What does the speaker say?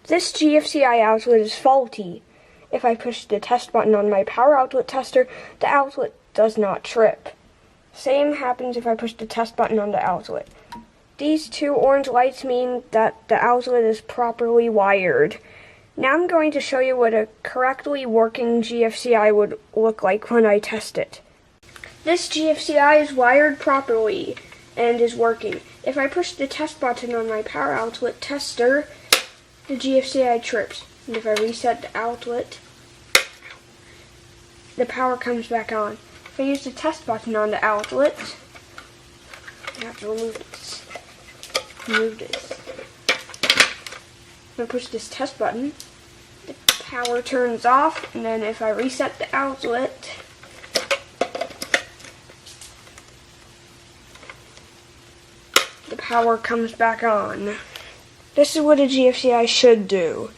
This GFCI outlet is faulty. If I push the test button on my power outlet tester, the outlet does not trip. Same happens if I push the test button on the outlet. These two orange lights mean that the outlet is properly wired. Now I'm going to show you what a correctly working GFCI would look like when I test it. This GFCI is wired properly and is working. If I push the test button on my power outlet tester, the GFCI trips. And if I reset the outlet, the power comes back on. If I use the test button on the outlet, I have to remove this. If I push this test button, the power turns off, and then if I reset the outlet, the power comes back on. This is what a GFCI should do.